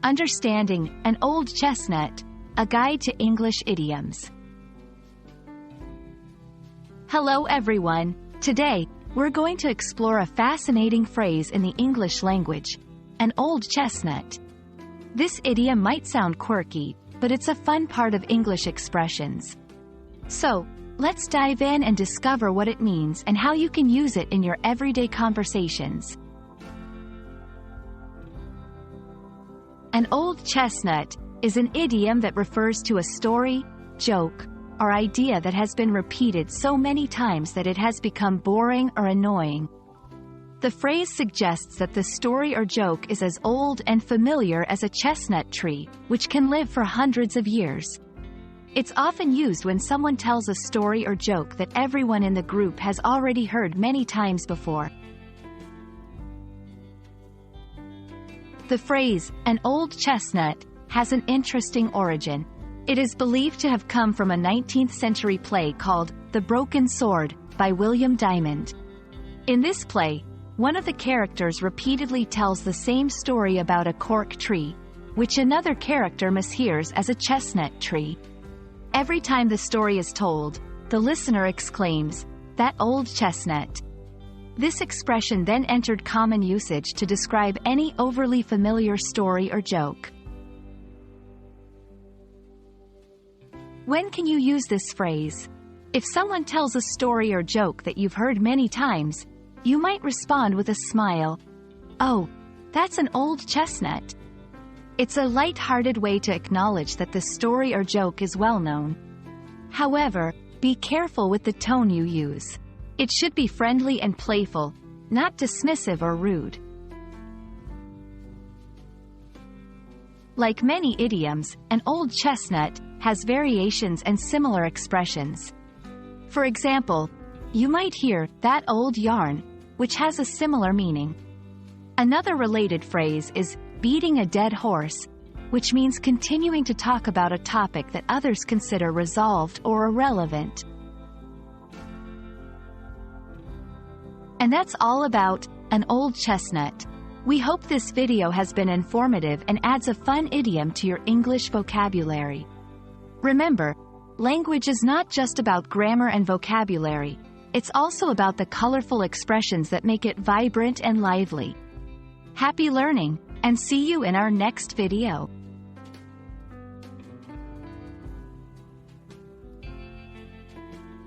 Understanding an Old Chestnut, a guide to English idioms. Hello everyone. Today, we're going to explore a fascinating phrase in the English language, an old chestnut. This idiom might sound quirky, but it's a fun part of English expressions. So, let's dive in and discover what it means and how you can use it in your everyday conversations. An old chestnut is an idiom that refers to a story, joke, or idea that has been repeated so many times that it has become boring or annoying. The phrase suggests that the story or joke is as old and familiar as a chestnut tree, which can live for hundreds of years. It's often used when someone tells a story or joke that everyone in the group has already heard many times before. The phrase, an old chestnut, has an interesting origin. It is believed to have come from a 19th century play called The Broken Sword by William Diamond. In this play, one of the characters repeatedly tells the same story about a cork tree, which another character mishears as a chestnut tree. Every time the story is told, the listener exclaims, "That old chestnut." This expression then entered common usage to describe any overly familiar story or joke. When can you use this phrase? If someone tells a story or joke that you've heard many times, you might respond with a smile. "Oh, that's an old chestnut." It's a light-hearted way to acknowledge that the story or joke is well known. However, be careful with the tone you use. It should be friendly and playful, not dismissive or rude. Like many idioms, an old chestnut has variations and similar expressions. For example, you might hear "that old yarn," which has a similar meaning. Another related phrase is beating a dead horse, which means continuing to talk about a topic that others consider resolved or irrelevant. And that's all about an old chestnut. We hope this video has been informative and adds a fun idiom to your English vocabulary. Remember, language is not just about grammar and vocabulary, it's also about the colorful expressions that make it vibrant and lively. Happy learning, and see you in our next video.